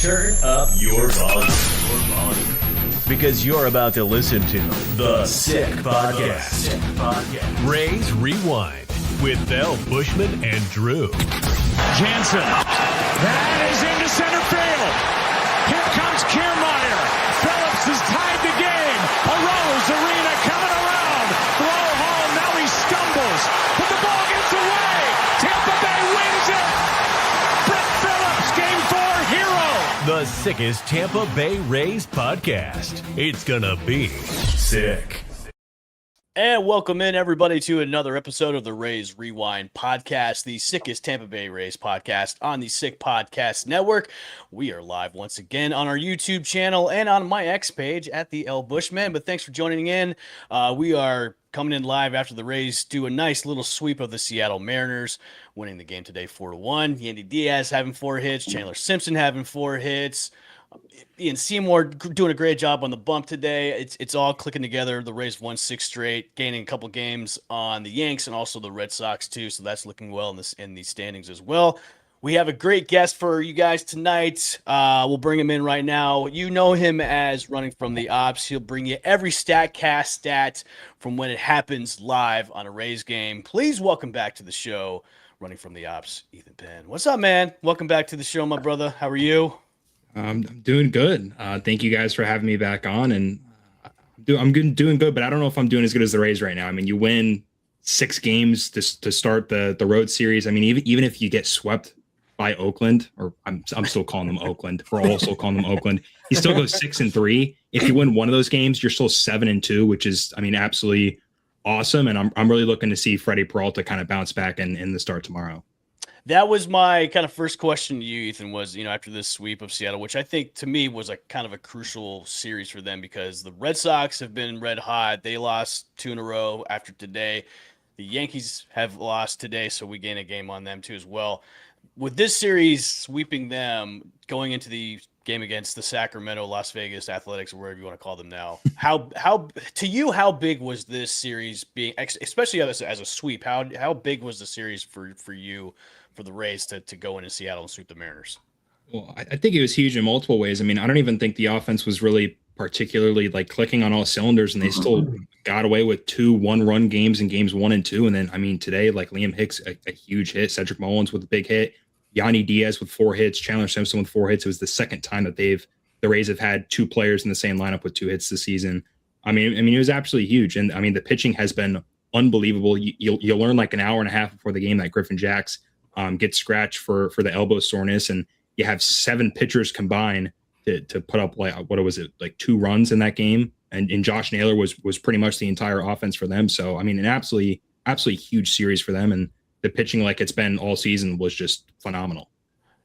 Turn up your volume. Because you're about to listen to The Sick Podcast. Rays Rewind with Bell, Bushman, and Drew. Jansen. That is into center field. Here comes Kiermaier. Phillips has tied the game. Arose Arena coming around. Throw home. Now he stumbles. But the ball gets away. Tampa Bay wins it. Brett Phillips, Game 4 hero. The sickest Tampa Bay Rays podcast. It's gonna be sick. And welcome in, everybody, to another episode of the Rays Rewind podcast, the sickest Tampa Bay Rays podcast on the Sick Podcast Network. We are live once again on our YouTube channel and on my X page at the L Bushman. But thanks for joining in. We are coming in live after the Rays do a nice little sweep of the Seattle Mariners, winning the game today 4-1. Yandy Diaz having 4 hits, Chandler Simpson having 4 hits. Ian Seymour doing a great job on the bump today. It's all clicking together. The Rays won 6 straight, gaining a couple games on the Yanks and also the Red Sox too. So that's looking well in these standings as well. We have a great guest for you guys tonight. We'll bring him in right now. You know him as Running from the Ops. He'll bring you every StatCast stat from when it happens live on a Rays game. Please welcome back to the show, Running from the Ops, Ethan Penn. What's up, man? Welcome back to the show, my brother. How are you? I'm doing good. Thank you guys for having me back on. And I'm doing good, but I don't know if I'm doing as good as the Rays right now. I mean, you win 6 games to start the road series. I mean, even if you get swept by Oakland, or I'm still calling them Oakland. We're also calling them Oakland. You still go 6-3. If you win one of those games, you're still 7-2, which is, I mean, absolutely awesome. And I'm really looking to see Freddie Peralta kind of bounce back in the start tomorrow. That was my kind of first question to you, Ethan, was, after this sweep of Seattle, which I think to me was a kind of a crucial series for them because the Red Sox have been red hot. They lost 2 in a row after today. The Yankees have lost today, so we gain a game on them too as well. With this series sweeping them, going into the game against the Sacramento, Las Vegas Athletics, or wherever you want to call them now, how to you, how big was this series being, especially as a sweep? How big was the series for you? For the Rays to go into Seattle and sweep the Mariners? Well, I think it was huge in multiple ways. I mean, I don't even think the offense was really particularly clicking on all cylinders, and they still got away with 2 1-run games in games 1 and 2. And then, I mean, today, Liam Hicks, a huge hit, Cedric Mullins with a big hit, Yandy Diaz with 4 hits, Chandler Simpson with 4 hits. It was the second time that the Rays have had 2 players in the same lineup with 2 hits this season. I mean, it was absolutely huge. And I mean, the pitching has been unbelievable. You'll learn an hour and a half before the game that Griffin Jacks gets scratched for the elbow soreness, and you have 7 pitchers combined to put up 2 runs in that game, and Josh Naylor was pretty much the entire offense for them. So I mean, an absolutely huge series for them, and the pitching like it's been all season was just phenomenal.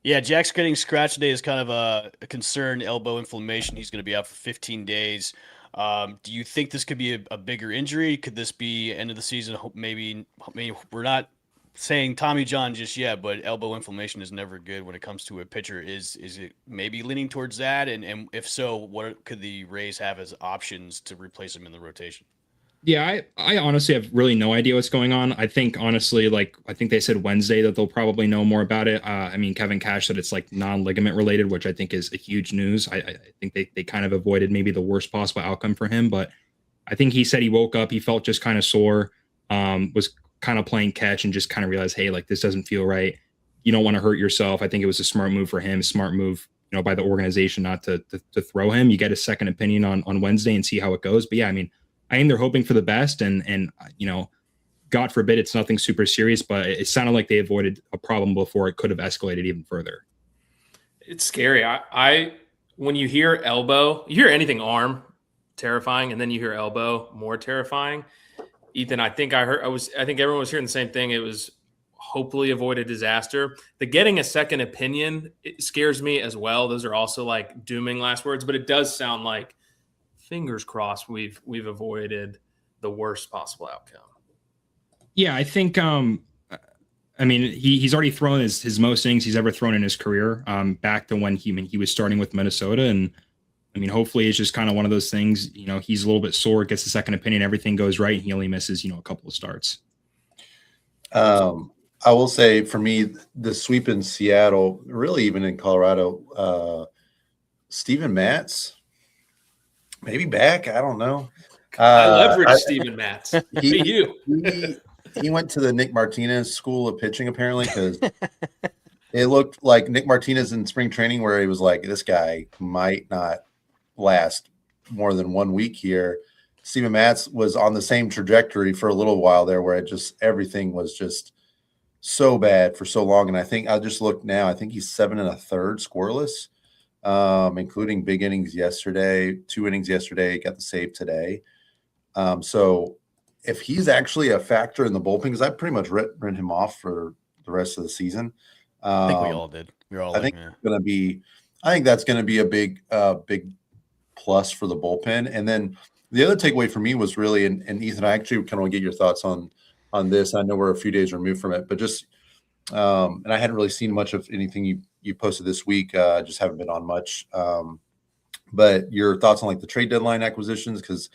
Yeah, Jack's getting scratched today is kind of a concern, elbow inflammation. He's going to be out for 15 days. Do you think this could be a bigger injury? Could this be end of the season? Maybe we're not saying Tommy John just yet, but elbow inflammation is never good when it comes to a pitcher. Is it maybe leaning towards that? And if so, what could the Rays have as options to replace him in the rotation? Yeah, I honestly have really no idea what's going on. I think honestly, I think they said Wednesday that they'll probably know more about it. I mean, Kevin Cash said it's non-ligament related, which I think is a huge news. I think they kind of avoided maybe the worst possible outcome for him, but I think he said he woke up, he felt just kind of sore, was kind of playing catch and just kind of realized, hey, this doesn't feel right. You don't want to hurt yourself. I think it was a smart move for him, smart move, by the organization not to throw him. You get a second opinion on Wednesday and see how it goes. But yeah, I mean, I think they're hoping for the best, and God forbid it's nothing super serious, but it sounded like they avoided a problem before it could have escalated even further. It's scary. I when you hear elbow, you hear anything arm, terrifying, and then you hear elbow, more terrifying. Ethan, I think everyone was hearing the same thing. It was hopefully avoid a disaster. The getting a second opinion, it scares me as well. Those are also dooming last words, but it does sound like fingers crossed we've avoided the worst possible outcome. Yeah, I think I mean, he's already thrown his most innings he's ever thrown in his career, back to when he was starting with Minnesota. And I mean, hopefully it's just kind of one of those things, he's a little bit sore, gets a second opinion, everything goes right, and he only misses, a couple of starts. I will say for me, the sweep in Seattle, really even in Colorado, Steven Matz, maybe back. I don't know. I leveraged Steven Matz. He went to the Nick Martinez school of pitching apparently because it looked like Nick Martinez in spring training where he was like, this guy might not last more than 1 week here. Steven Matz was on the same trajectory for a little while there where everything was just so bad for so long. And I think I just looked now, I think he's 7 1/3 scoreless, including big innings yesterday, 2 innings yesterday, got the save today. So if he's actually a factor in the bullpen, because I pretty much written him off for the rest of the season. I think we all did. I think that's going to be a big plus for the bullpen. And then the other takeaway for me was really, and Ethan, I actually kind of want to get your thoughts on this. I know we're a few days removed from it, but just and I hadn't really seen much of anything you posted this week. Just haven't been on much. But your thoughts on like the trade deadline acquisitions, because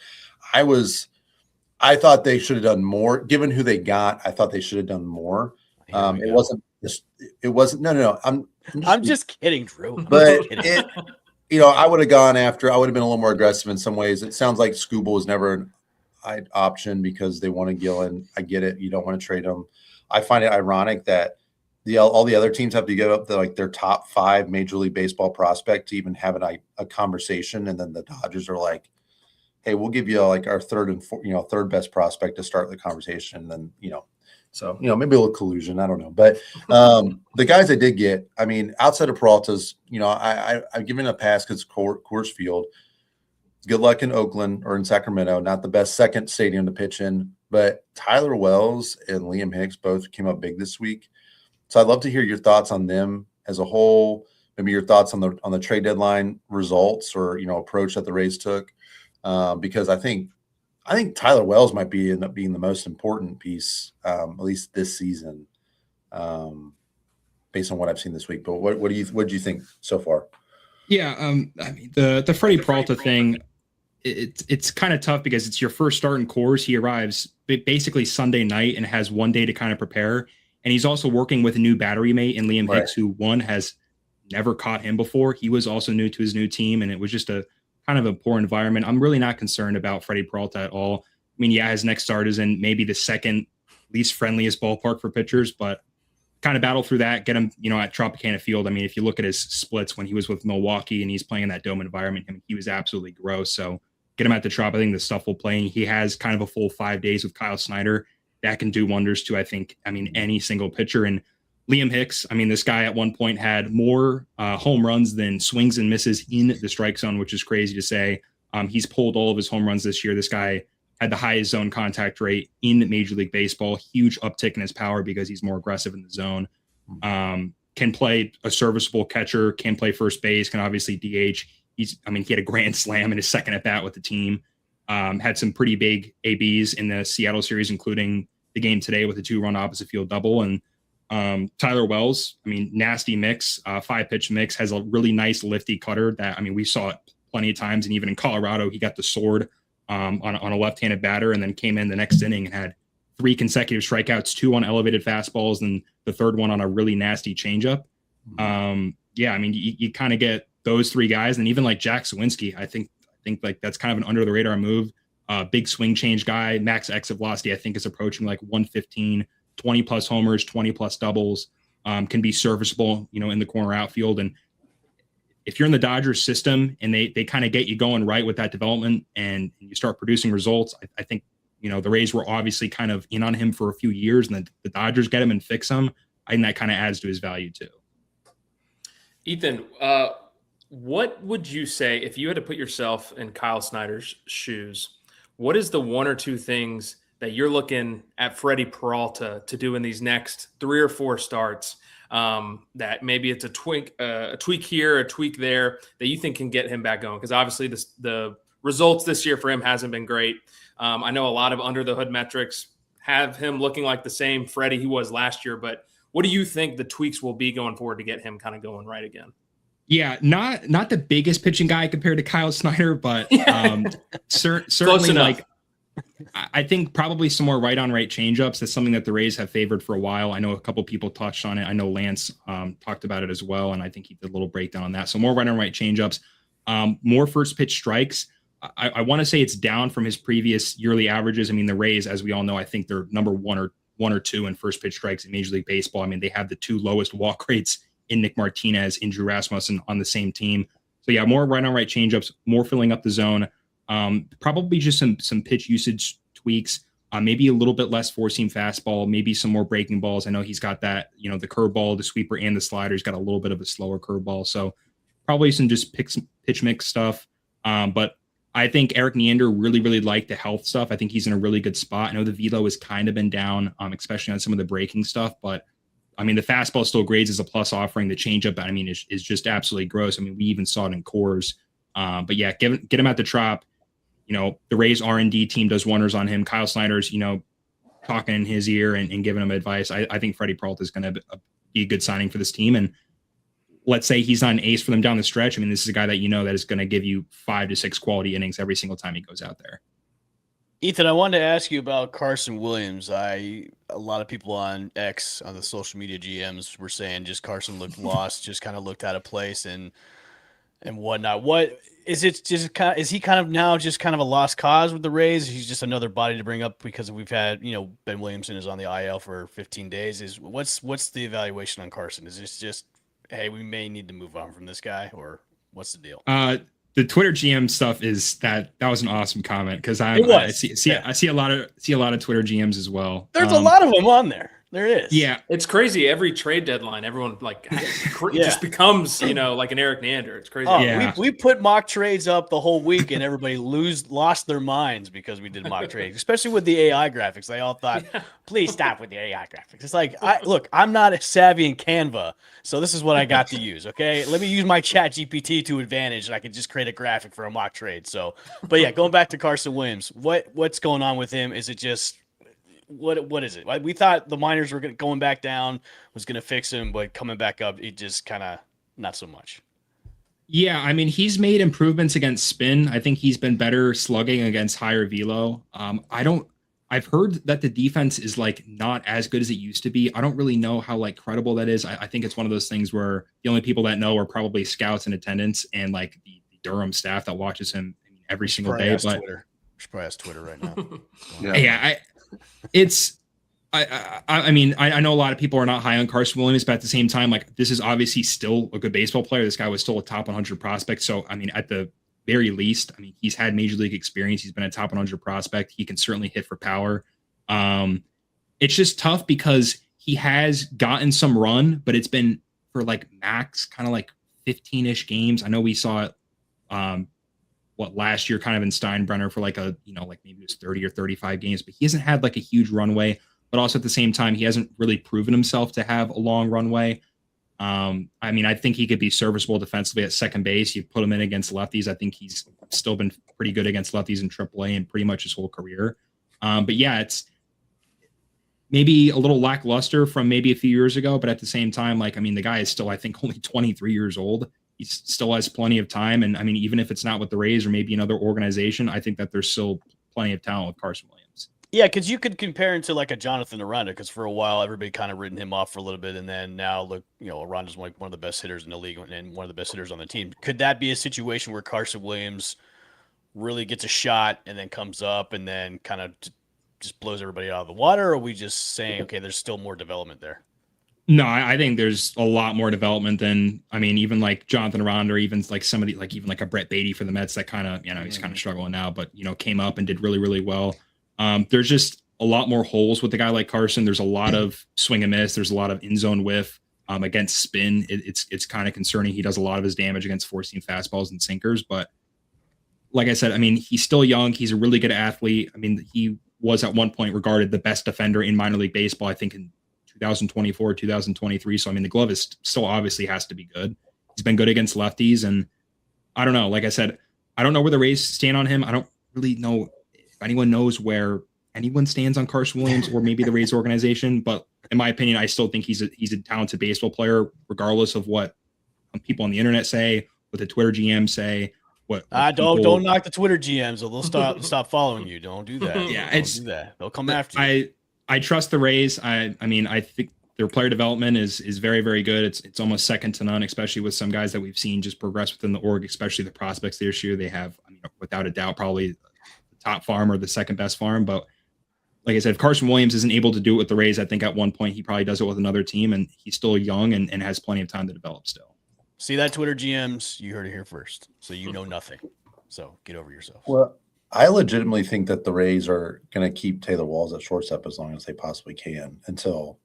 I thought they should have done more. Given who they got, I thought they should have done more. It wasn't. No. I'm just kidding, Drew. But I would have gone after. I would have been a little more aggressive in some ways. It sounds like Scooble was never an option because they wanted Gillen. I get it. You don't want to trade him. I find it ironic that all the other teams have to give up their top 5 Major League Baseball prospect to even have a conversation, and then the Dodgers are like, hey, we'll give you like our third best prospect to start the conversation. And then, so, maybe a little collusion. I don't know. But the guys I did get, I mean, outside of Peralta's, I've given a pass because Coors Field. Good luck in Oakland or in Sacramento. Not the best second stadium to pitch in. But Tyler Wells and Liam Hicks both came up big this week. So I'd love to hear your thoughts on them as a whole. Maybe your thoughts on the trade deadline results or, approach that the Rays took. Because I think Tyler Wells might end up being the most important piece, at least this season, based on what I've seen this week. But what do you think so far? Yeah, I mean the Freddie Peralta thing, it's kind of tough because it's your first start in Coors. He arrives basically Sunday night and has 1 day to kind of prepare, and he's also working with a new battery mate in Liam Hicks, who has never caught him before. He was also new to his new team, and it was just a kind of a poor environment. I'm really not concerned about Freddie Peralta at all. I mean, yeah, his next start is in maybe the second least friendliest ballpark for pitchers, but kind of battle through that, get him, at Tropicana Field. I mean, if you look at his splits when he was with Milwaukee and he's playing in that dome environment, he was absolutely gross. So get him at the Trop. I think the stuff will play. He has kind of a full 5 days with Kyle Snyder. That can do wonders to, any single pitcher. And Liam Hicks, this guy at one point had more home runs than swings and misses in the strike zone, which is crazy to say. He's pulled all of his home runs this year. This guy had the highest zone contact rate in Major League Baseball, huge uptick in his power because he's more aggressive in the zone. Can play a serviceable catcher, can play first base, can obviously DH. He had a grand slam in his second at bat with the team. Had some pretty big ABs in the Seattle series, including the game today with a 2-run opposite field double. And Tyler Wells, nasty mix, 5-pitch mix, has a really nice lifty cutter that, we saw it plenty of times. And even in Colorado, he got the sword on a left-handed batter and then came in the next inning and had 3 consecutive strikeouts, 2 on elevated fastballs, and the third one on a really nasty changeup. You kind of get those 3 guys. And even like Jack Sawinski, I think like that's kind of an under the radar move. Big swing change guy, max exit velocity, I think is approaching like 115, 20 plus homers, 20 plus doubles, can be serviceable, in the corner outfield. And if you're in the Dodgers system and they kind of get you going right with that development and you start producing results, I think, the Rays were obviously kind of in on him for a few years, and then the Dodgers get him and fix him. I think that kind of adds to his value too. Ethan, what would you say if you had to put yourself in Kyle Snyder's shoes? What is the 1 or 2 things that you're looking at Freddie Peralta to do in these next 3 or 4 starts, that maybe it's a tweak here, a tweak there, that you think can get him back going? Because obviously the results this year for him hasn't been great. I know a lot of under the hood metrics have him looking like the same Freddie he was last year, but what do you think the tweaks will be going forward to get him kind of going right again? Yeah, not the biggest pitching guy compared to Kyle Snyder, but certainly like I think probably some more right on right changeups. That's something that the Rays have favored for a while. I know a couple people touched on it. I know Lance talked about it as well, and I think he did a little breakdown on that. So more right on right changeups. More first pitch strikes. I want to say it's down from his previous yearly averages. I mean, the Rays, as we all know, I think they're number one or two in first pitch strikes in Major League Baseball. I mean, they have the 2 lowest walk rates in Nick Martinez and Drew Rasmussen on the same team. So yeah, more right on right changeups, more filling up the zone. Probably just some pitch usage tweaks. Maybe a little bit less four-seam fastball, maybe some more breaking balls. I know he's got that, the curveball, the sweeper, and the slider. He's got a little bit of a slower curveball. So probably some just pitch mix stuff. But I think Eric Neander really, really liked the health stuff. I think he's in a really good spot. I know the velo has kind of been down, especially on some of the breaking stuff. But, I mean, the fastball still grades as a plus offering. The changeup, I mean, is just absolutely gross. I mean, we even saw it in cores. But, yeah, get him at the Trop. The Rays R&D team does wonders on him. Kyle Snyder's, talking in his ear and giving him advice. I think Freddie Peralta is going to be a good signing for this team. And let's say he's not an ace for them down the stretch. I mean, this is a guy that that is going to give you 5 to 6 quality innings every single time he goes out there. Ethan, I wanted to ask you about Carson Williams. A lot of people on X, on the social media GMs, were saying just Carson looked lost, just kind of looked out of place and whatnot. What is it? Just is he kind of now just kind of a lost cause with the Rays? He's just another body to bring up because we've had Ben Williamson is on the IL for 15 days. What's the evaluation on Carson? Is this just, hey, we may need to move on from this guy, or what's the deal? The Twitter GM stuff is that was an awesome comment because I see a lot of Twitter GMs as well. There's a lot of them on there. There is. Yeah, it's crazy. Every trade deadline, everyone just becomes like an Eric Neander. It's crazy. Oh, yeah. We put mock trades up the whole week, and everybody lost their minds because we did mock trades, especially with the AI graphics. They all thought, please stop with the AI graphics. It's like, I'm not savvy in Canva, so this is what I got to use. Okay, let me use my Chat GPT to advantage, and I can just create a graphic for a mock trade. So, but yeah, going back to Carson Williams, what's going on with him? Is it just what is it? We thought the minors were going back down was going to fix him, but coming back up, it just kind of not so much. Yeah, I mean, he's made improvements against spin. I think he's been better slugging against higher velo. I've heard that the defense is not as good as it used to be. I don't really know how credible that is. I think it's one of those things where the only people that know are probably scouts in attendance and the Durham staff that watches him every single day. But Twitter. Should probably ask Twitter right now. Yeah. I mean, I know a lot of people are not high on Carson Williams, but at the same time, this is obviously still a good baseball player. This guy was still a top 100 prospect. So, I mean, at the very least, I mean, he's had major league experience. He's been a top 100 prospect. He can certainly hit for power. It's just tough because he has gotten some run, but it's been for max kind of 15-ish games. I know we saw it, last year kind of in Steinbrenner for maybe it was 30 or 35 games, but he hasn't had a huge runway, but also at the same time, he hasn't really proven himself to have a long runway. I mean, I think he could be serviceable defensively at second base. You put him in against lefties. I think he's still been pretty good against lefties in AAA and pretty much his whole career. But yeah, it's maybe a little lackluster from maybe a few years ago, but at the same time, I mean, the guy is still, I think, only 23 years old. He still has plenty of time. And I mean, even if it's not with the Rays or maybe another organization, I think that there's still plenty of talent with Carson Williams. Yeah, because you could compare him to a Jonathan Aranda, because for a while everybody kind of written him off for a little bit, and then now look, Aranda's one of the best hitters in the league and one of the best hitters on the team. Could that be a situation where Carson Williams really gets a shot and then comes up and then kind of just blows everybody out of the water? Or are we just saying, okay, there's still more development there? No, I think there's a lot more development than, I mean, even Jonathan Aranda, or even somebody even a Brett Beatty for the Mets that kind of, he's kind of struggling now, but, came up and did really, really well. There's just a lot more holes with a guy like Carson. There's a lot of swing and miss. There's a lot of in-zone whiff against spin. It's kind of concerning. He does a lot of his damage against four-seam fastballs and sinkers. But like I said, I mean, he's still young. He's a really good athlete. I mean, he was at one point regarded the best defender in minor league baseball, I think in 2024, 2023. So, I mean, the glove is still obviously has to be good. He's been good against lefties. And I don't know. Like I said, I don't know where the Rays stand on him. I don't really know if anyone knows where anyone stands on Carson Williams or maybe the Rays organization. But in my opinion, I still think he's a talented baseball player, regardless of what people on the internet say, what the Twitter GM say. Don't knock the Twitter GMs, or they'll stop following you. Don't do that. Yeah, don't do that. They'll come after you. I trust the Rays. I mean, I think their player development is very, very good. It's almost second to none, especially with some guys that we've seen just progress within the org, especially the prospects this year. They have, I mean, without a doubt, probably the top farm or the second best farm. But like I said, if Carson Williams isn't able to do it with the Rays, I think at one point he probably does it with another team, and he's still young and has plenty of time to develop still. See that, Twitter GMs? You heard it here first. So you know nothing. So get over yourself. Well, I legitimately think that the Rays are going to keep Taylor Walls at shortstop as long as they possibly can until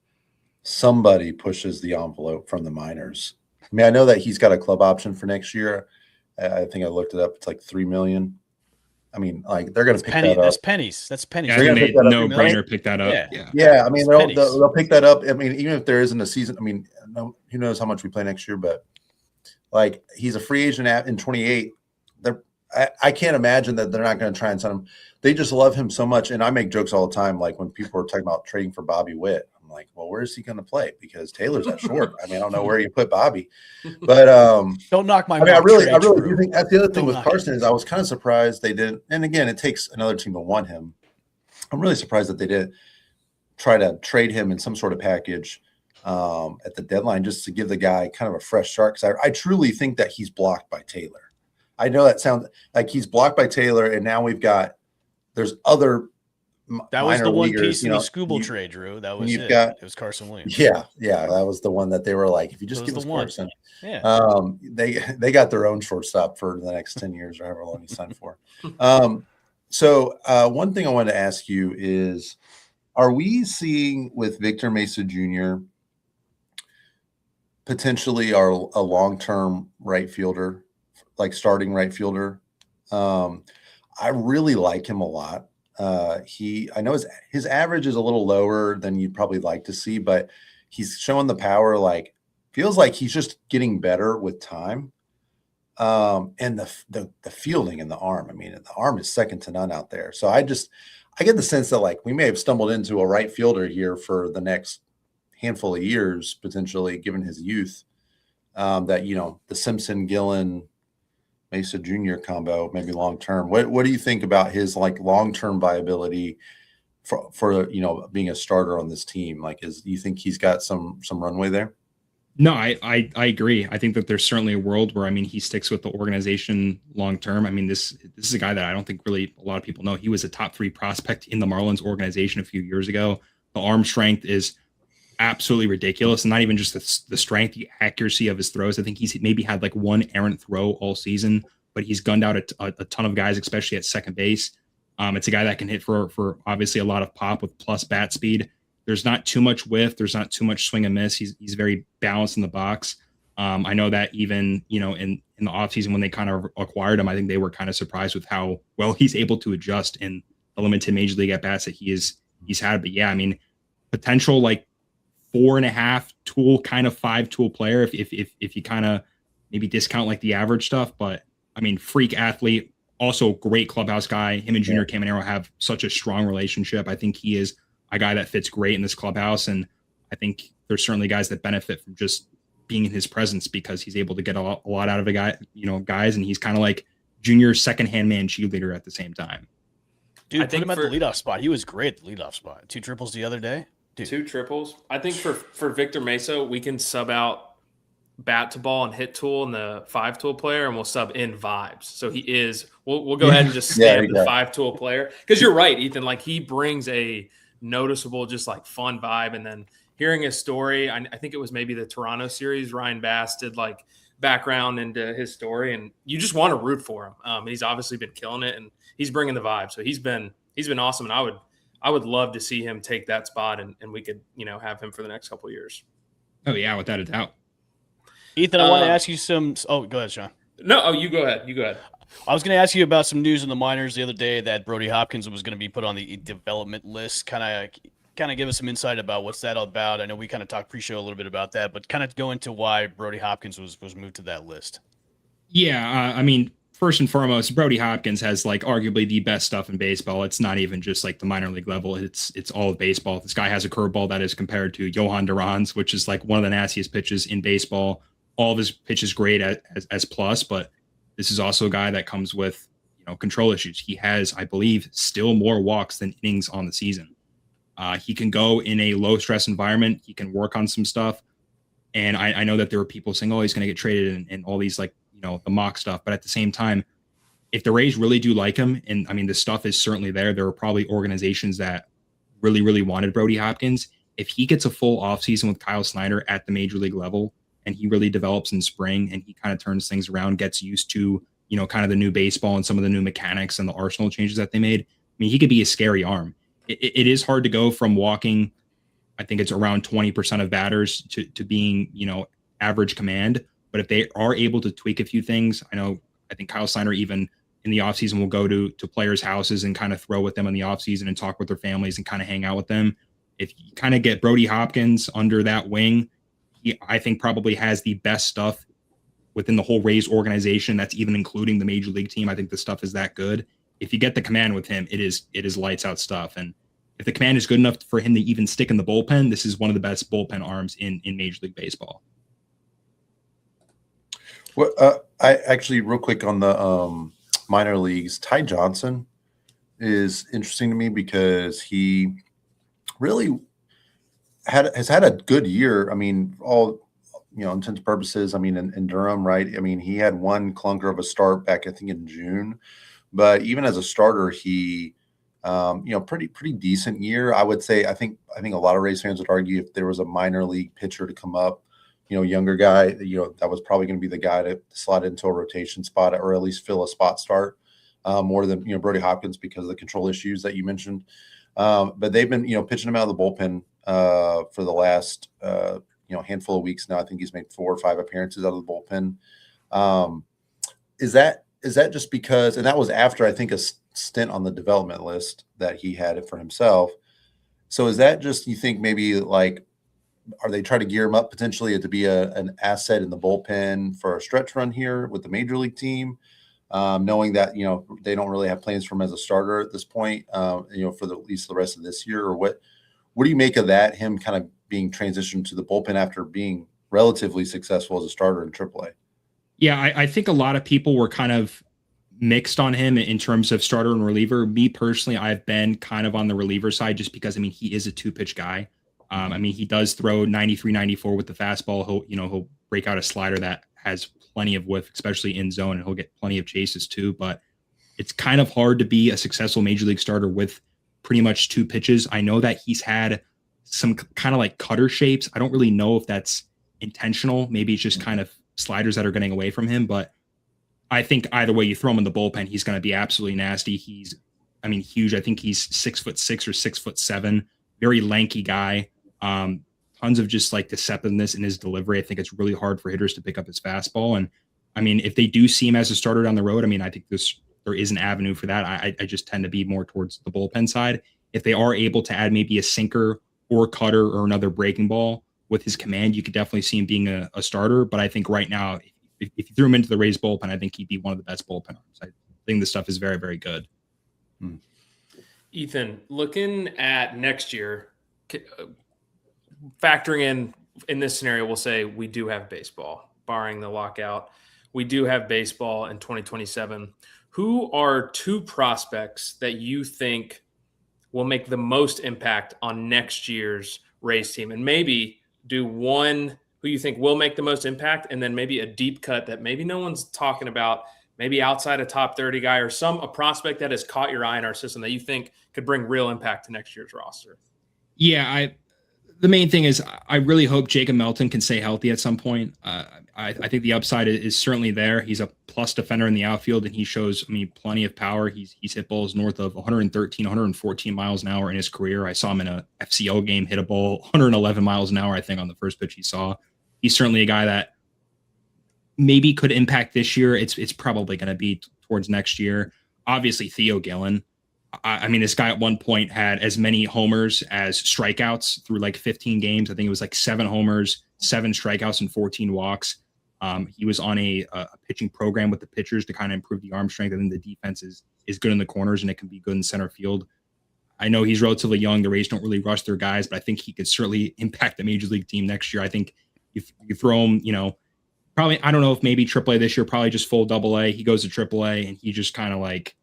somebody pushes the envelope from the minors. I mean, I know that he's got a club option for next year. I think I looked it up. It's like $3 million. I mean, like they're going to pick that up. That's pennies. That's pennies. Yeah, they no brainer pick that up. Yeah. I mean, they'll pick that up. I mean, even if there isn't a season, I mean, who knows how much we play next year, but like he's a free agent in 28. I can't imagine that they're not going to try and sign him. They just love him so much. And I make jokes all the time. Like when people are talking about trading for Bobby Witt, I'm like, well, where is he going to play? Because Taylor's at short. I mean, I don't know where you put Bobby, but don't knock my. I mean, I really do think that's the other thing with Carson is I was kind of surprised they didn't. And again, it takes another team to want him. I'm really surprised that they didn't try to trade him in some sort of package at the deadline just to give the guy kind of a fresh start. Because I truly think that he's blocked by Taylor. I know that sounds like he's blocked by Taylor, and now there's other that was the one leaguers, piece in the Skubal trade, Drew. That was it. It was Carson Williams. Yeah, that was the one that they were like, if you just give us Carson, they got their own shortstop for the next 10 years or however long he signed for. So one thing I wanted to ask you is, are we seeing with Victor Mesa Jr. potentially a long-term right fielder? Like starting right fielder. I really like him a lot. I know his average is a little lower than you'd probably like to see, but he's showing the power, like feels like he's just getting better with time. And the fielding and the arm. I mean, the arm is second to none out there. So I get the sense that like we may have stumbled into a right fielder here for the next handful of years, potentially, given his youth. That, the Simpson Gillen Mesa Jr. combo, maybe long term. What do you think about his like long term viability for being a starter on this team? Like, do you think he's got some runway there? No, I agree. I think that there's certainly a world where he sticks with the organization long term. I mean, this is a guy that I don't think really a lot of people know. He was a top 3 prospect in the Marlins organization a few years ago. The arm strength is absolutely ridiculous, and not even just the strength, the accuracy of his throws. I think he's maybe had like one errant throw all season, but he's gunned out a ton of guys, especially at second base. It's a guy that can hit for obviously a lot of pop with plus bat speed. There's not too much whiff. There's not too much swing and miss. He's very balanced in the box. I know that even in the offseason when they kind of acquired him, I think they were kind of surprised with how well he's able to adjust in the limited major league at bats that he's had. But yeah, I mean, potential like 4.5 tool, kind of 5 tool player if you kind of maybe discount like the average stuff. But I mean, freak athlete, also great clubhouse guy. Him and Junior Caminero have such a strong relationship. I think he is a guy that fits great in this clubhouse, and I think there's certainly guys that benefit from just being in his presence because he's able to get a lot out of guys, and he's kind of like Junior's second-hand man cheerleader at the same time. Dude, I put him at the leadoff spot. He was great at the leadoff spot. 2 triples the other day. Dude. 2 triples. I think for Victor Mesa, we can sub out bat to ball and hit tool and the 5 tool player, and we'll sub in vibes. So he is. We'll go ahead and just stamp the 5 tool player, because you're right, Ethan. Like, he brings a noticeable, just like fun vibe. And then hearing his story, I think it was maybe the Toronto series, Ryan Bass did like background into his story, and you just want to root for him. He's obviously been killing it, and he's bringing the vibe. So he's been awesome, and I would love to see him take that spot, and we could, have him for the next couple of years. Oh yeah, without a doubt. Ethan, I want to ask you some. Oh, go ahead, Sean. No, you go ahead. I was going to ask you about some news in the minors the other day that Brody Hopkins was going to be put on the development list. Kind of give us some insight about what's that all about. I know we kind of talked pre-show a little bit about that, but kind of go into why Brody Hopkins was moved to that list. Yeah, I mean, first and foremost, Brody Hopkins has like arguably the best stuff in baseball. It's not even just like the minor league level. It's all of baseball. This guy has a curveball that is compared to Johan Duran's, which is like one of the nastiest pitches in baseball. All of his pitches great as plus, but this is also a guy that comes with control issues. He has, I believe, still more walks than innings on the season. He can go in a low stress environment. He can work on some stuff. And I know that there were people saying, oh, he's going to get traded and all these like, the mock stuff. But at the same time, if the Rays really do like him, and I mean, the stuff is certainly there. There are probably organizations that really, really wanted Brody Hopkins. If he gets a full offseason with Kyle Snyder at the major league level and he really develops in spring and he kind of turns things around, gets used to, kind of the new baseball and some of the new mechanics and the arsenal changes that they made, I mean, he could be a scary arm. It is hard to go from walking, I think it's around 20% of batters to being, average command. But if they are able to tweak a few things, I think Kyle Snyder even in the offseason will go to players' houses and kind of throw with them in the offseason and talk with their families and kind of hang out with them. If you kind of get Brody Hopkins under that wing, he, I think, probably has the best stuff within the whole Rays organization. That's even including the major league team. I think the stuff is that good. If you get the command with him, it is lights out stuff. And if the command is good enough for him to even stick in the bullpen, this is one of the best bullpen arms in Major League Baseball. Well, I actually, real quick on the minor leagues, Ty Johnson is interesting to me because he really has had a good year. I mean, all intents and purposes. I mean, in Durham, right? I mean, he had one clunker of a start back, I think, in June, but even as a starter, he, pretty decent year. I would say. I think a lot of Rays fans would argue if there was a minor league pitcher to come up, younger guy, that was probably going to be the guy to slot into a rotation spot or at least fill a spot start more than, Brody Hopkins because of the control issues that you mentioned. But they've been, pitching him out of the bullpen for the last, handful of weeks now. I think he's made 4 or 5 appearances out of the bullpen. Is that just because, and that was after, I think, a stint on the development list that he had for himself. So is that just, you think maybe like, are they trying to gear him up potentially to be an asset in the bullpen for a stretch run here with the major league team, knowing that, they don't really have plans for him as a starter at this point, for at least the rest of this year? Or what do you make of that, him kind of being transitioned to the bullpen after being relatively successful as a starter in AAA? Yeah, I think a lot of people were kind of mixed on him in terms of starter and reliever. Me personally, I've been kind of on the reliever side just because, he is a 2-pitch guy. He does throw 93, 94 with the fastball. He'll break out a slider that has plenty of whiff, especially in zone, and he'll get plenty of chases too. But it's kind of hard to be a successful major league starter with pretty much 2 pitches. I know that he's had some kind of like cutter shapes. I don't really know if that's intentional. Maybe it's just kind of sliders that are getting away from him. But I think either way you throw him in the bullpen, he's going to be absolutely nasty. He's, huge. I think he's 6'6" or 6'7", very lanky guy. Tons of just like deceptiveness in his delivery. I think it's really hard for hitters to pick up his fastball. And if they do see him as a starter down the road, I think there is an avenue for that. I just tend to be more towards the bullpen side. If they are able to add maybe a sinker or cutter or another breaking ball with his command, you could definitely see him being a starter. But I think right now, if you threw him into the Rays bullpen, I think he'd be one of the best bullpen arms. I think this stuff is very, very good. Ethan, looking at next year, factoring in this scenario, we'll say we do have baseball, barring the lockout. We do have baseball in 2027. Who are 2 prospects that you think will make the most impact on next year's Rays team? And maybe do one who you think will make the most impact, and then maybe a deep cut that maybe no one's talking about, maybe outside a top 30 guy, or a prospect that has caught your eye in our system that you think could bring real impact to next year's roster. Yeah, the main thing is I really hope Jacob Melton can stay healthy at some point. I think the upside is certainly there. He's a plus defender in the outfield, and he shows, plenty of power. He's hit balls north of 113, 114 miles an hour in his career. I saw him in a FCL game hit a ball 111 miles an hour, I think, on the first pitch he saw. He's certainly a guy that maybe could impact this year. It's probably going to be towards next year. Obviously, Theo Gillen. This guy at one point had as many homers as strikeouts through like 15 games. I think it was like 7 homers, 7 strikeouts, and 14 walks. He was on a pitching program with the pitchers to kind of improve the arm strength. I think the defense is good in the corners, and it can be good in center field. I know he's relatively young. The Rays don't really rush their guys, but I think he could certainly impact the major league team next year. I think if you throw him, probably, I don't know if maybe AAA this year, probably just full AA. He goes to AAA, and he just kind of like,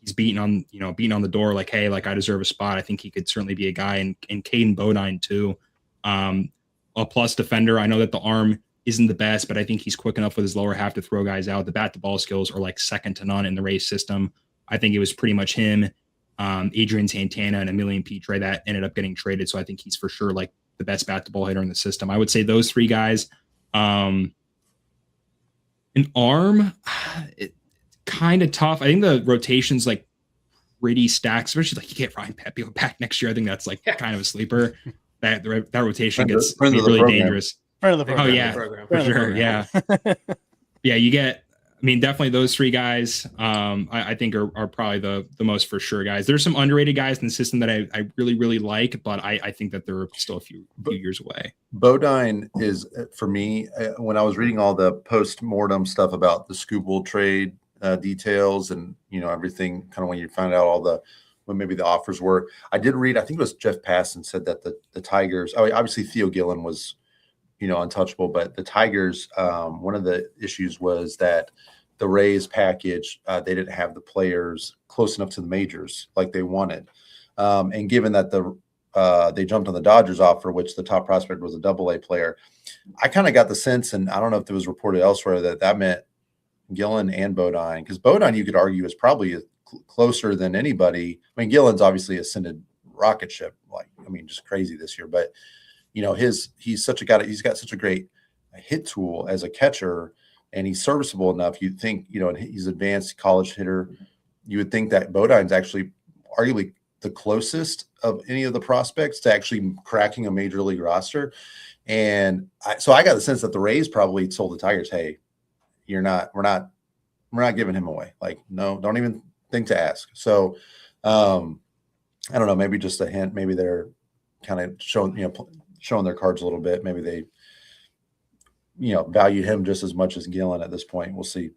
he's beating on the door like, hey, like I deserve a spot. I think he could certainly be a guy, and Caden Bodine too. A plus defender. I know that the arm isn't the best, but I think he's quick enough with his lower half to throw guys out. The bat to ball skills are like second to none in the Rays system. I think it was pretty much him, Adrian Santana, and Emilian Petre that ended up getting traded. So I think he's for sure like the best bat to ball hitter in the system. I would say those three guys. An arm, it kind of tough. I think the rotation's like pretty stacked, especially like you get Ryan Pepio back next year. I think that's like kind of a a that rotation gets really dangerous. Friend of the program. Oh yeah, for sure. Yeah, yeah. You get. I mean, definitely those three guys. I think are probably the most for sure guys. There's some underrated guys in the system that I really like, but I think that they're still a few years away. Bodine is for me when I was reading all the post-mortem stuff about the Skubal trade details and everything, kind of when you found out when maybe the offers were. I did read. I think it was Jeff Passan said that the Tigers. Oh, obviously Theo Gillen was untouchable, but the Tigers. One of the issues was that the Rays package, they didn't have the players close enough to the majors like they wanted. And given that they jumped on the Dodgers offer, which the top prospect was a AA player, I kind of got the sense, and I don't know if it was reported elsewhere, that meant Gillen and Bodine, because Bodine, you could argue, is probably closer than anybody. I mean, Gillen's obviously ascended rocket ship, just crazy this year, but he's such a guy. He's got such a great hit tool as a catcher, and he's serviceable enough. You'd think, and he's advanced college hitter. You would think that Bodine's actually arguably the closest of any of the prospects to actually cracking a major league roster. And so I got the sense that the Rays probably told the Tigers, "Hey, we're not giving him away. Like, no, don't even think to ask." So I don't know. Maybe just a hint. Maybe they're kind of showing their cards a little bit. Maybe they, value him just as much as Gillen at this point. We'll see.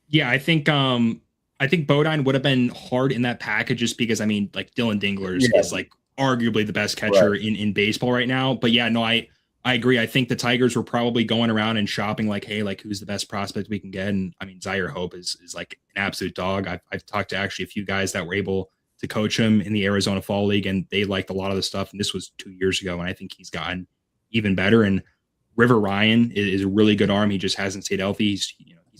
Yeah, I think Bodine would have been hard in that package just because, like Dylan Dinglers is like arguably the best catcher in baseball right now. But yeah, no, I agree. I think the Tigers were probably going around and shopping like, hey, like who's the best prospect we can get? And Zaire Hope is like an absolute dog. I've talked to actually a few guys that were able to coach him in the Arizona Fall League, and they liked a lot of the stuff. And this was 2 years ago, and I think he's gotten even better. And River Ryan is a really good arm. He just hasn't stayed healthy. He's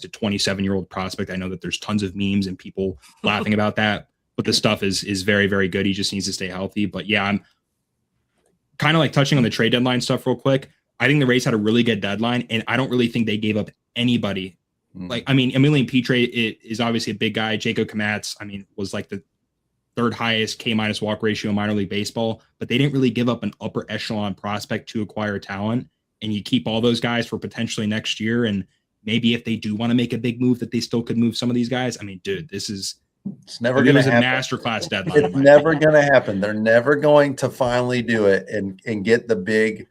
a 27-year-old prospect. I know that there's tons of memes and people laughing about that, but the stuff is very, very good. He just needs to stay healthy. But yeah, I'm kind of like touching on the trade deadline stuff real quick. I think the Rays had a really good deadline, and I don't really think they gave up anybody. Emilian Petre is obviously a big guy. Jacob Komatz, was like the third highest K- walk ratio in minor league baseball, but they didn't really give up an upper echelon prospect to acquire talent. And you keep all those guys for potentially next year. And maybe if they do want to make a big move, that they still could move some of these guys. Dude, it's never going to happen. A masterclass deadline. It's never going to happen. They're never going to finally do it and get the big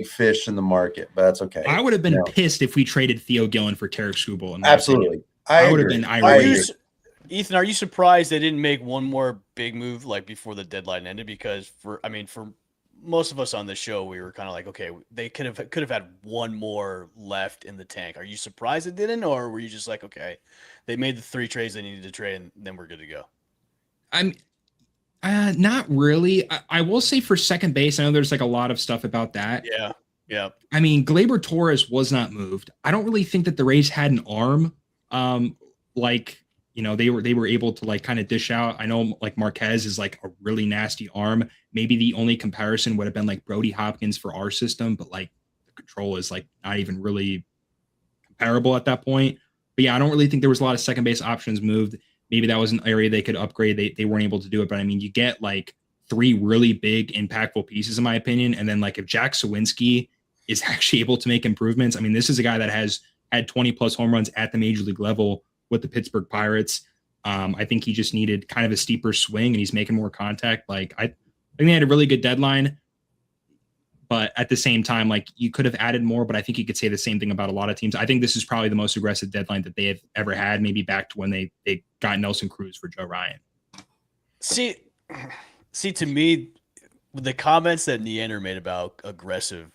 fish in the market, but that's okay. I would have been pissed if we traded Theo Gillen for Tarek Skubal. Absolutely. I would have been irate. Ethan, are you surprised they didn't make one more big move like before the deadline ended? Because for most of us on the show, we were kind of like, okay, they could have had one more left in the tank. Are you surprised it didn't, or were you just like, okay, they made the 3 trades they needed to trade, and then we're good to go? I'm not really. I will say for second base, I know there's like a lot of stuff about that. Yeah. Gleyber Torres was not moved. I don't really think that the Rays had an arm. They were able to like kind of dish out. I know like Marquez is like a really nasty arm. Maybe the only comparison would have been like Brody Hopkins for our system, but like the control is like not even really comparable at that point. But yeah, I don't really think there was a lot of second base options moved. Maybe that was an area they could upgrade. They weren't able to do it, but you get like 3 really big impactful pieces in my opinion. And then like if Jack Sawinski is actually able to make improvements, this is a guy that has had 20 plus home runs at the major league level with the Pittsburgh Pirates. I think he just needed kind of a steeper swing, and he's making more contact. Like I think they had a really good deadline, but at the same time, like you could have added more, but I think you could say the same thing about a lot of teams. I think this is probably the most aggressive deadline that they have ever had, maybe back to when they got Nelson Cruz for Joe Ryan. See, to me, the comments that Neander made about aggressive,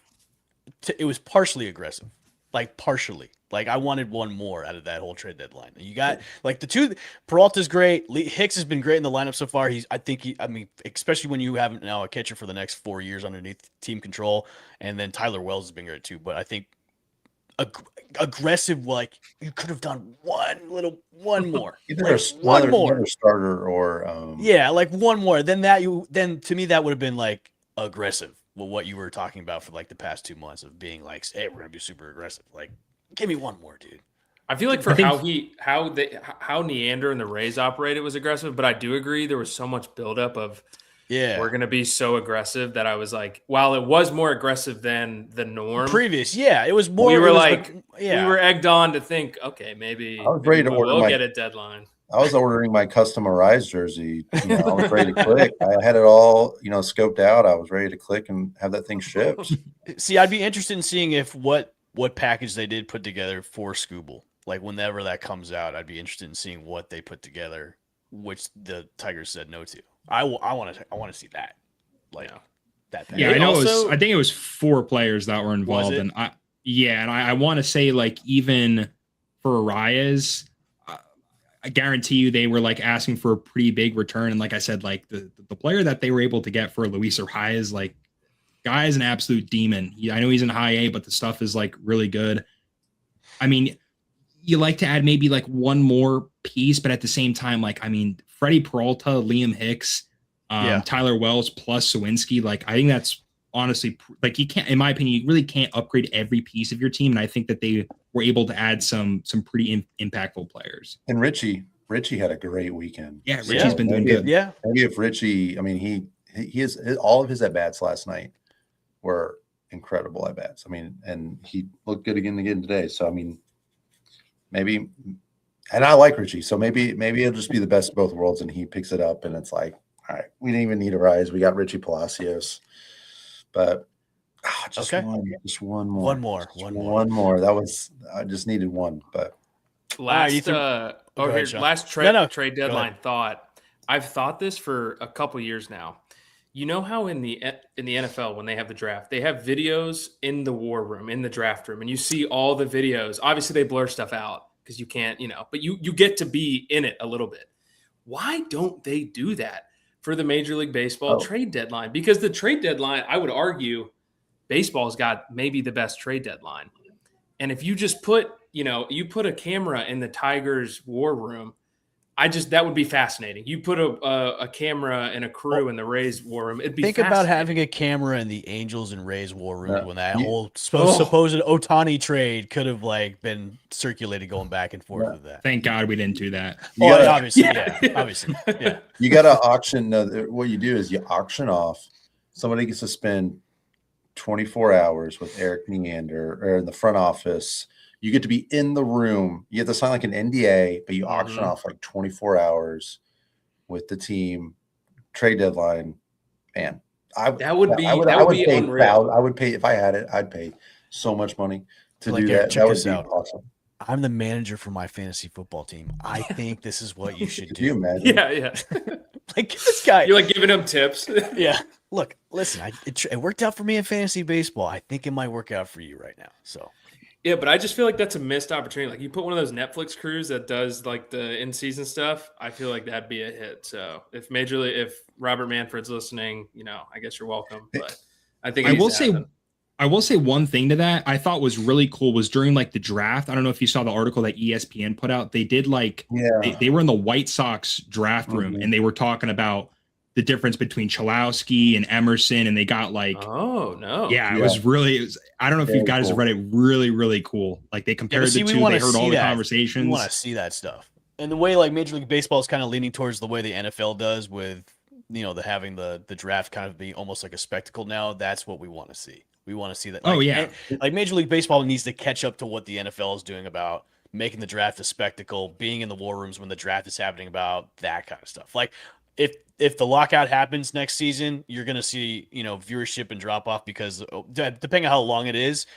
it was partially aggressive, like partially. Like I wanted one more out of that whole trade deadline. You got like the two. Peralta's great. Hicks has been great in the lineup so far. I mean, especially when you have now a catcher for the next 4 years underneath team control, and then Tyler Wells has been great too. But I think aggressive, like you could have done one more, Either like one more, either starter or yeah, like one more. Then to me that would have been like aggressive. Well, what you were talking about for like the past 2 months of being like, hey, we're gonna be super aggressive. Like, give me one more, dude. I feel like how Neander and the Rays operated was aggressive, but I do agree there was so much buildup of we're gonna be so aggressive that I was like, while it was more aggressive than the norm previous, it was more. We were we were egged on to think, okay, maybe I was ready to order we'll get a deadline. I was ordering my custom Arise jersey. I was ready to click. I had it all, scoped out. I was ready to click and have that thing shipped. See, I'd be interested in seeing if what package they did put together for Scooble. Like whenever that comes out, I'd be interested in seeing what they put together, which the Tigers said no to. I want to see that. Like that package. Yeah, I know. I think it was 4 players that were involved, and I want to say like even for Arias. I guarantee you they were like asking for a pretty big return. And like I said, like the player that they were able to get for Luis Arias, like guy is an absolute demon. I know he's in high A, but the stuff is like really good. I mean, you like to add maybe like one more piece, but at the same time, like, I mean, Freddie Peralta, Liam Hicks, Tyler Wells plus Sawinski. Like, I think that's honestly like you can't, in my opinion, you really can't upgrade every piece of your team. And I think that they were able to add some pretty impactful players. And Richie had a great weekend. Yeah, Richie's been doing good. Yeah, maybe if Richie, I mean, he is all of his at bats last night were incredible at bats. I mean, and he looked good again today. So I mean, maybe, and I like Richie, so maybe it'll just be the best of both worlds, and he picks it up, and it's like, all right, we didn't even need a rise. We got Richie Palacios, but. Just one more. One more. That was I just needed one. But last trade deadline thought. I've thought this for a couple years now. You know how in the NFL when they have the draft, they have videos in the war room, in the draft room, and you see all the videos. Obviously, they blur stuff out because you can't, but you get to be in it a little bit. Why don't they do that for the Major League Baseball trade deadline? Because the trade deadline, I would argue, baseball's got maybe the best trade deadline. And if you just put, you put a camera in the Tigers war room, that would be fascinating. You put a camera and a crew in the Rays war room. It'd be think about having a camera in the Angels and Rays war room when that whole supposed Ohtani trade could have like been circulated going back and forth with that. Thank God we didn't do that. Obviously. You got to auction. What you do is you auction off. Somebody gets to spend 24 hours with Eric Neander or in the front office. You get to be in the room. You have to sign like an NDA, but you auction off like 24 hours with the team. Trade deadline, man. I would be unreal. I would pay if I had it. I'd pay so much money to do that. That would be awesome. I'm the manager for my fantasy football team. I think this is what you should do. Can you imagine? Yeah. Like this guy. You're like giving him tips. Yeah. Look, listen, it worked out for me in fantasy baseball. I think it might work out for you right now. So. Yeah, but I just feel like that's a missed opportunity. Like you put one of those Netflix crews that does like the in-season stuff, I feel like that'd be a hit. So if Robert Manfred's listening, I guess you're welcome. But I think I will say one thing to that I thought was really cool was during like the draft. I don't know if you saw the article that ESPN put out. They did they were in the White Sox draft room and they were talking about the difference between Chalowski and Emerson, and they got like, it was I don't know if you guys have read it, really, really cool. Like they compared the two, they heard all the conversations. We want to see that stuff. And the way like Major League Baseball is kind of leaning towards the way the NFL does with, having the draft kind of be almost like a spectacle now. That's what we want to see. We want to see that. Like Major League Baseball needs to catch up to what the NFL is doing about making the draft a spectacle, being in the war rooms when the draft is happening, about that kind of stuff. Like, if the lockout happens next season, you're going to see, viewership and drop off because depending on how long it is,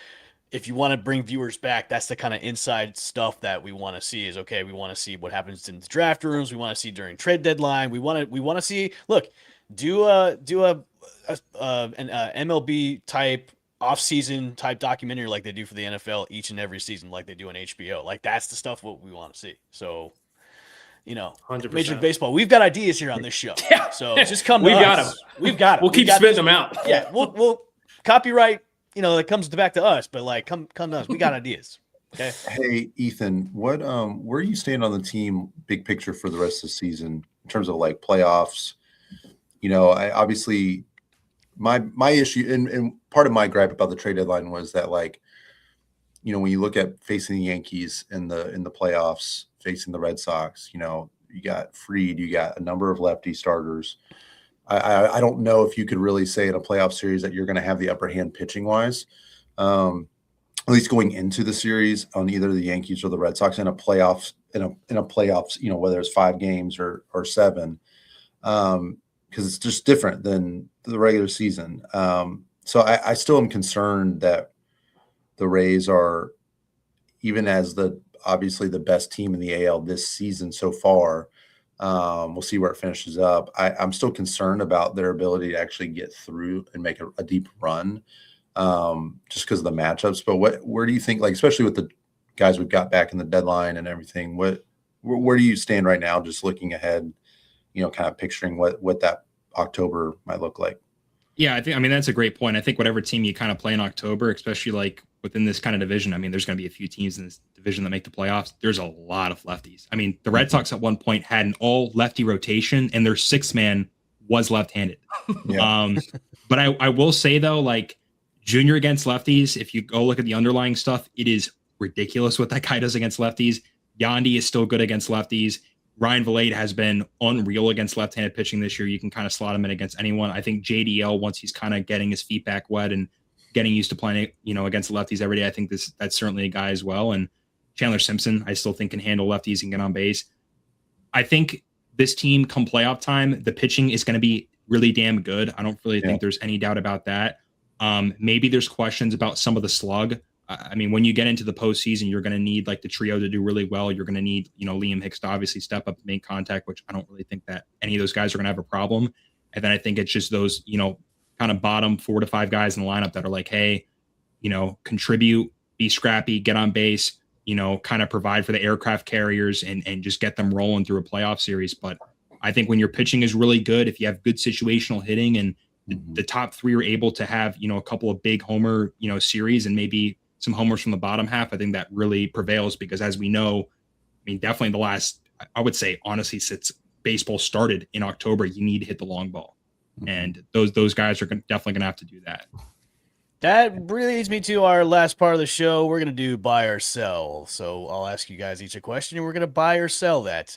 if you want to bring viewers back, that's the kind of inside stuff that we want to see is, okay, we want to see what happens in the draft rooms. We want to see during trade deadline. We want to see, look, do an MLB type off-season type documentary like they do for the NFL each and every season, like they do on HBO. Like that's the stuff what we want to see. So, 100%. Major League Baseball, we've got ideas here on this show. Yeah. So just come to We got us. them. We've got them. We'll keep spitting them out. Yeah, we'll copyright. It comes back to us, but like come to us. We got ideas. Okay. Hey, Ethan, what where do you stand on the team big picture for the rest of the season in terms of like playoffs? I obviously my issue and part of my gripe about the trade deadline was that when you look at facing the Yankees in the playoffs, facing the Red Sox, you got Fried, you got a number of lefty starters. I don't know if you could really say in a playoff series that you're going to have the upper hand pitching wise. At least going into the series on either the Yankees or the Red Sox in a playoffs, whether it's 5 games or 7, because it's just different than the regular season. So I still am concerned that the Rays are, even as obviously the best team in the AL this season so far. We'll see where it finishes up. I'm still concerned about their ability to actually get through and make a deep run. Just because of the matchups. But where do you think, especially with the guys we've got back in the deadline and everything, where do you stand right now, just looking ahead, kind of picturing what that October might look like? Yeah, that's a great point. I think whatever team you kind of play in October, especially within this kind of division, there's going to be a few teams in this division that make the playoffs. There's a lot of lefties. The Red Sox at one point had an all lefty rotation and their 6th man was left-handed. Yeah. But I will say though, Junior against lefties, if you go look at the underlying stuff, it is ridiculous what that guy does against lefties. Yandy is still good against lefties. Ryan Vilade has been unreal against left-handed pitching this year. You can kind of slot him in against anyone. I think JDL, once he's kind of getting his feet back wet and getting used to playing, against lefties every day, I think that's certainly a guy as well. And Chandler Simpson, I still think can handle lefties and get on base. I think this team come playoff time, the pitching is going to be really damn good. I don't really think there's any doubt about that. Maybe there's questions about some of the slug. When you get into the postseason, you're going to need the trio to do really well. You're going to need, Liam Hicks to obviously step up and make contact, which I don't really think that any of those guys are going to have a problem. And then I think it's just those, kind of bottom 4 to 5 guys in the lineup that are hey, contribute, be scrappy, get on base, kind of provide for the aircraft carriers and just get them rolling through a playoff series. But I think when your pitching is really good, if you have good situational hitting and the top 3 are able to have, a couple of big homer, series and maybe some homers from the bottom half, I think that really prevails because as we know, definitely the last, I would say, honestly, since baseball started in October, you need to hit the long ball. And those guys are definitely going to have to do that. That really leads me to our last part of the show. We're going to do buy or sell. So I'll ask you guys each a question and we're going to buy or sell that.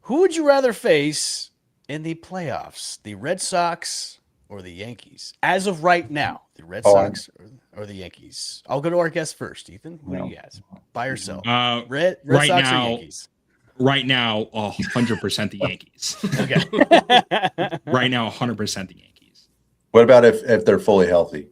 Who would you rather face in the playoffs? The Red Sox or the Yankees? As of right now, the Red Sox or the Yankees? I'll go to our guest first, Ethan. What do you guys? Buy or sell? Red right Sox now, or Yankees? Right now, 100% the Yankees. Okay. Right now, 100% the Yankees. What about if they're fully healthy?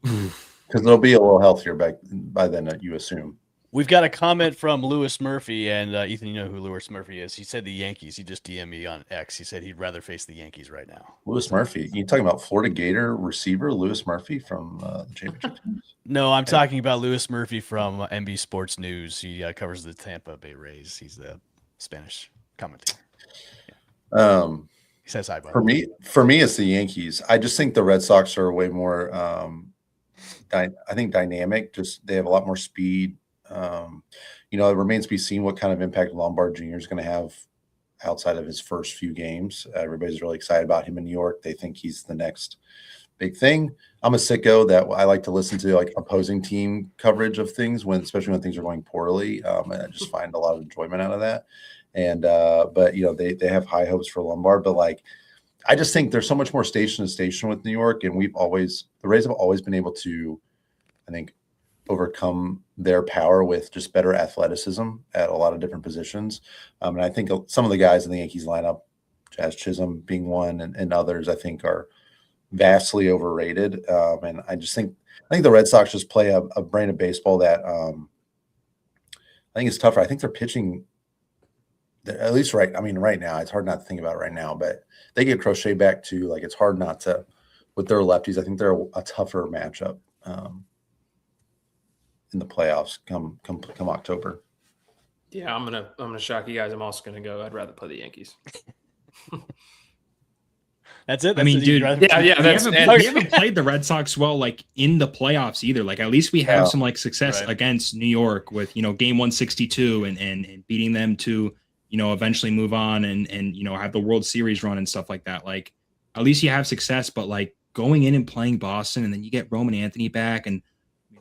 Because they'll be a little healthier by then, you assume. We've got a comment from Lewis Murphy, and Ethan, you know who Lewis Murphy is. He said the Yankees. He just DM'd me on X. He said he'd rather face the Yankees right now. Lewis Murphy. You talking about Florida Gator receiver Lewis Murphy from the championship teams? No, I'm talking about Lewis Murphy from NB Sports News. He covers the Tampa Bay Rays. He's the Spanish commentator. Yeah. He says hi, buddy. For me, it's the Yankees. I just think the Red Sox are way more, I think, dynamic. Just they have a lot more speed. It remains to be seen what kind of impact Lombard Jr. is going to have outside of his first few games. Everybody's really excited about him in New York. They think he's the next big thing. I'm a sicko that I like to listen to opposing team coverage of things especially when things are going poorly. And I just find a lot of enjoyment out of that. And but they have high hopes for Lombard, but I just think there's so much more station to station with New York, and the Rays have always been able to, I think, overcome their power with just better athleticism at a lot of different positions. And I think some of the guys in the Yankees lineup, Jazz Chisholm being one, and others, I think are vastly overrated. And I think the Red Sox just play a brand of baseball that I think is tougher. I think they're pitching, at least right now, it's hard not to think about it right now, but they get Crochet back too. It's hard not to with their lefties. I think they're a tougher matchup in the playoffs come October. Yeah, I'm gonna shock you guys. I'm also gonna go. I'd rather play the Yankees. That's it. I mean, dude, we haven't played the Red Sox well, like in the playoffs either. Like at least we have some like success against New York with, you know, game 162 and beating them to, you know, eventually move on and, you know, have the World Series run and stuff like that. Like at least you have success, but like going in and playing Boston and then you get Roman Anthony back and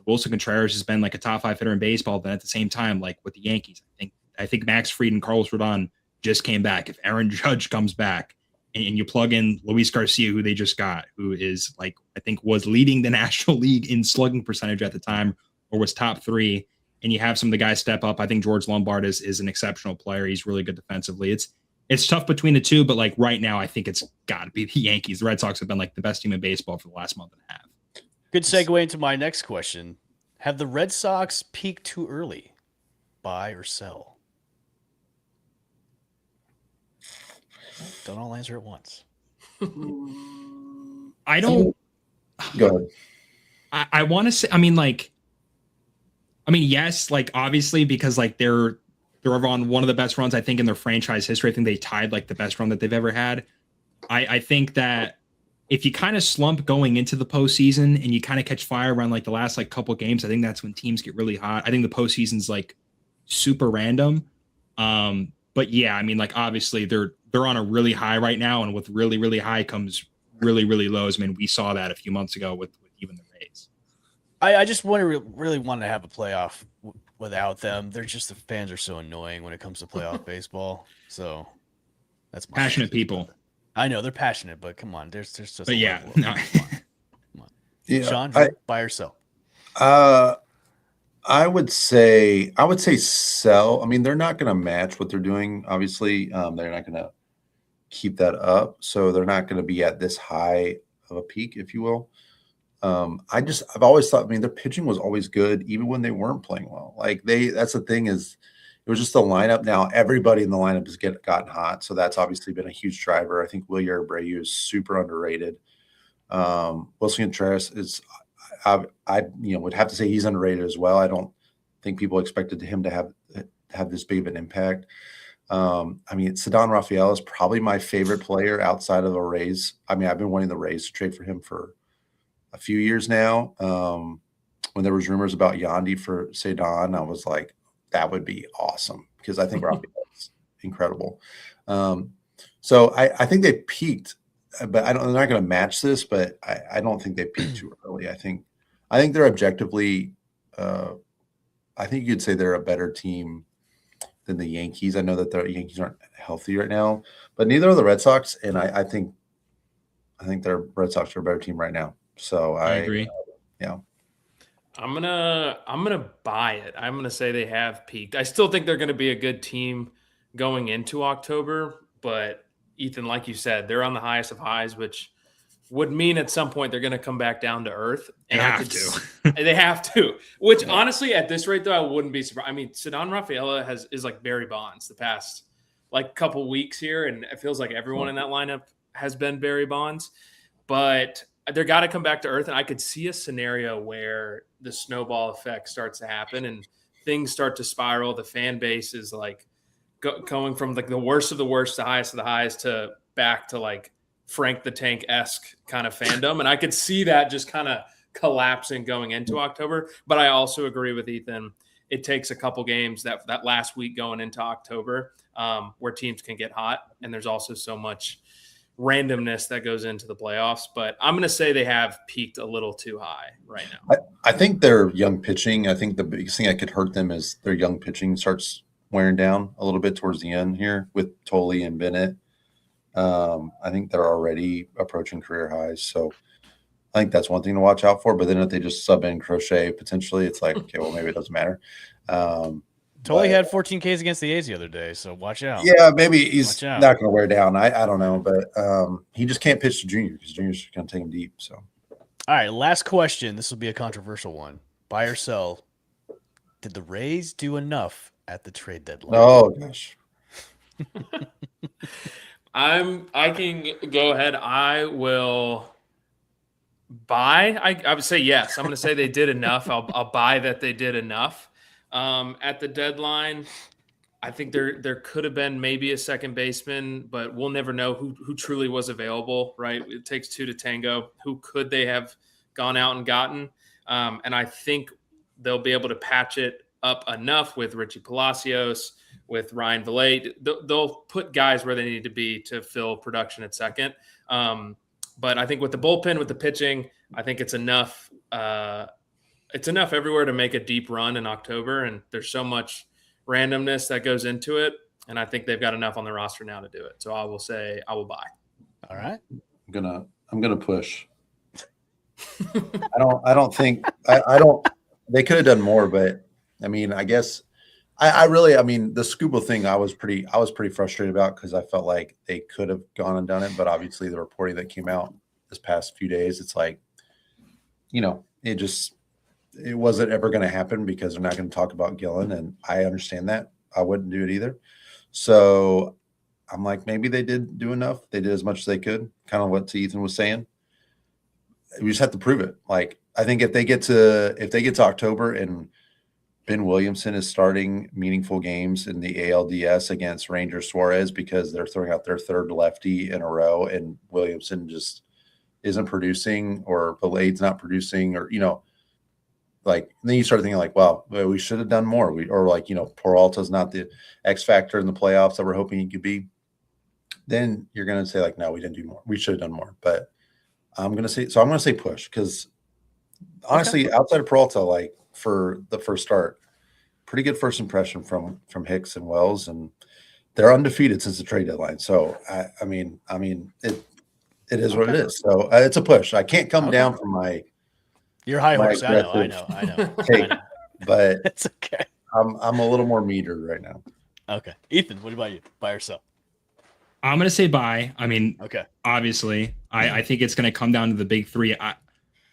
Wilson Contreras has been like a top 5 hitter in baseball. But at the same time, like with the Yankees, I think Max Fried and Carlos Rodon just came back. If Aaron Judge comes back, and you plug in Luis Garcia, who they just got, who is like, I think was leading the National League in slugging percentage at the time, or was top 3. And you have some of the guys step up. I think George Lombard is an exceptional player. He's really good defensively. It's tough between the two, but like right now, I think it's got to be the Yankees. The Red Sox have been like the best team in baseball for the last month and a half. Good segue into my next question. Have the Red Sox peaked too early? Buy or sell? Don't all answer at once. I don't. Go ahead. I want to say. Yes. Like obviously, because like they're on one of the best runs I think in their franchise history. I think they tied like the best run that they've ever had. I think that if you kind of slump going into the postseason and you kind of catch fire around like the last like couple games, I think that's when teams get really hot. I think the postseason's like super random. But yeah, I mean, like obviously they're on a really high right now, and with really, really high comes really, really lows. I mean, we saw that a few months ago with even the Rays. I just really want to have a playoff without them. They're just, the fans are so annoying when it comes to playoff baseball. So that's my passionate people. I know they're passionate, but come on, there's just. But yeah, no. Come on. Yeah, Sean, buy or sell? I would say sell. I mean, they're not going to match what they're doing. Obviously, they're not going to keep that up, so they're not going to be at this high of a peak, if you will. I've always thought, I mean, their pitching was always good, even when they weren't playing well. Like that's the thing, is it was just the lineup. Now everybody in the lineup has gotten hot, so that's obviously been a huge driver. I think Wilyer Abreu is super underrated. Wilson Contreras is, I would have to say he's underrated as well. I don't think people expected him to have this big of an impact. I mean, Ceddanne Rafael is probably my favorite player outside of the Rays. I mean, I've been wanting the Rays to trade for him for a few years now. When there was rumors about Yandy for Ceddanne, I was like, that would be awesome, because I think Rafael is incredible. So I think they peaked, but they're not going to match this, but I don't think they peaked too early. I think they're objectively, I think you'd say they're a better team than the Yankees. I know that the Yankees aren't healthy right now, but neither are the Red Sox. And I think their Red Sox are a better team right now. So I agree. Yeah. I'm gonna buy it. I'm gonna say they have peaked. I still think they're gonna be a good team going into October, but Ethan, like you said, they're on the highest of highs, which would mean at some point they're gonna come back down to earth. And they have to. Which honestly, at this rate, though, I wouldn't be surprised. I mean, Ceddanne Rafaela is like Barry Bonds the past like couple weeks here, and it feels like everyone in that lineup has been Barry Bonds, but they're got to come back to earth. And I could see a scenario where the snowball effect starts to happen and things start to spiral. The fan base is like going from like the worst of the worst, the highest of the highs, to back to like Frank the Tank-esque kind of fandom. And I could see that just kind of collapsing going into October. But I also agree with Ethan. It takes a couple games that last week going into October where teams can get hot. And there's also so much randomness that goes into the playoffs, but I'm going to say they have peaked a little too high right now. I think their young pitching, I think the biggest thing that could hurt them is their young pitching starts wearing down a little bit towards the end here with Tolley and Bennett. I think they're already approaching career highs. So I think that's one thing to watch out for. But then if they just sub in Crochet, potentially it's like, okay, well, maybe it doesn't matter. Tolley had 14 Ks against the A's the other day, so watch out. Yeah, maybe he's not going to wear down. I don't know, but he just can't pitch to Junior because Junior's going to take him deep. So, all right, last question. This will be a controversial one. Buy or sell? Did the Rays do enough at the trade deadline? Oh gosh. I can go ahead. I will I would say yes. I'm going to say they did enough. I'll buy that they did enough. At the deadline, I think there could have been maybe a second baseman, but we'll never know who truly was available, right? It takes two to tango. Who could they have gone out and gotten? And I think they'll be able to patch it up enough with Richie Palacios, with Ryan Villet. They'll put guys where they need to be to fill production at second. But I think with the bullpen, with the pitching, I think it's enough. It's enough everywhere to make a deep run in October. And there's so much randomness that goes into it. And I think they've got enough on the roster now to do it. So I will say I will buy. All right. I'm gonna push. I don't think they could have done more, but I mean, I guess I mean, the scuba thing I was pretty frustrated about because I felt like they could have gone and done it, but obviously the reporting that came out this past few days, it's like, it wasn't ever going to happen because they're not going to talk about Gillen, and I understand that. I wouldn't do it either. So I'm like, maybe they did do enough. They did as much as they could, kind of what Ethan was saying. We just have to prove it. Like, I think if they get to October and Ben Williamson is starting meaningful games in the ALDS against Ranger Suarez because they're throwing out their third lefty in a row and Williamson just isn't producing, or Villet's not producing, or, like, then you start thinking like, wow, we should have done more. Peralta's not the X factor in the playoffs that we're hoping he could be. Then you're going to say like, no, we didn't do more. We should have done more. But I'm going to say push, because honestly, outside of Peralta, like, for the first start, pretty good first impression from Hicks and Wells, and they're undefeated since the trade deadline. So I mean, it is what it is. So it's a push. I can't come down from my your high horse. I know. Take, but it's okay. I'm a little more metered right now. Okay, Ethan, what about you? Buy or sell? I'm gonna say buy. I mean, okay. Obviously, I think it's gonna come down to the big three.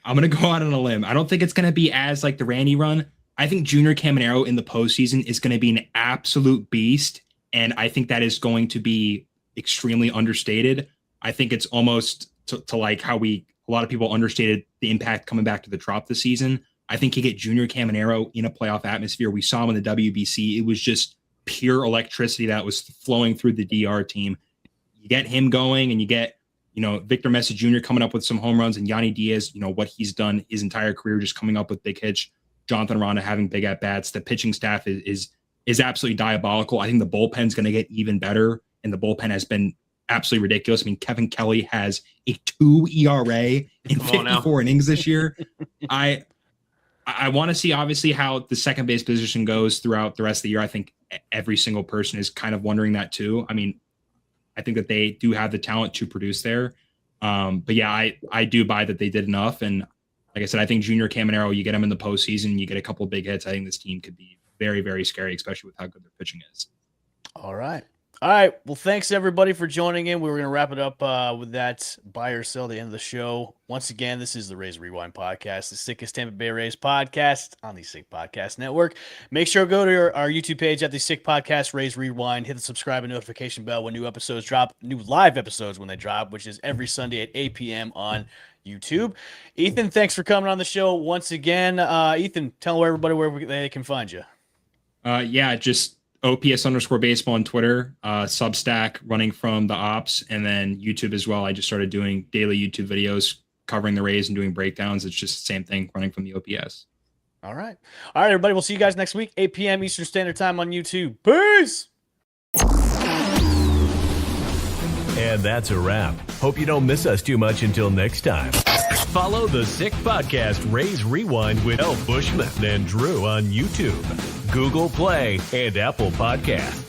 I'm going to go out on a limb. I don't think it's going to be as like the Randy run. I think Junior Caminero in the postseason is going to be an absolute beast. And I think that is going to be extremely understated. I think it's almost to like how a lot of people understated the impact coming back to the Trop this season. I think you get Junior Caminero in a playoff atmosphere. We saw him in the WBC. It was just pure electricity that was flowing through the DR team. You get him going, and you get, Victor Mesa Jr. coming up with some home runs, and Yanni Diaz, what he's done his entire career, just coming up with big hits. Jonathan Ronda having big at-bats. The pitching staff is absolutely diabolical. I think the bullpen's going to get even better, and the bullpen has been absolutely ridiculous. I mean, Kevin Kelly has a 2 ERA in 54 innings this year. I want to see, obviously, how the second base position goes throughout the rest of the year. I think every single person is kind of wondering that too. I mean, I think that they do have the talent to produce there. But yeah, I do buy that they did enough. And like I said, I think Junior Caminero, you get him in the postseason, you get a couple of big hits. I think this team could be very, very scary, especially with how good their pitching is. All right. Well, thanks everybody for joining in. We were going to wrap it up with that buy or sell at the end of the show. Once again, this is the Rays Rewind podcast, the sickest Tampa Bay Rays podcast on the Sick Podcast Network. Make sure to go to our YouTube page at the Sick Podcast Rays Rewind. Hit the subscribe and notification bell when new episodes drop, new live episodes when they drop, which is every Sunday at 8 p.m. on YouTube. Ethan, thanks for coming on the show once again. Ethan, tell everybody where they can find you. Just OPS_baseball on Twitter, Substack running from the ops, and then YouTube as well. I just started doing daily YouTube videos covering the Rays and doing breakdowns. It's just the same thing running from the OPS. All right, everybody. We'll see you guys next week, 8 p.m. Eastern Standard Time on YouTube. Peace. And that's a wrap. Hope you don't miss us too much until next time. Follow the Sick Podcast Rays Rewind with L. Bushman and Drew on YouTube, Google Play, and Apple Podcasts.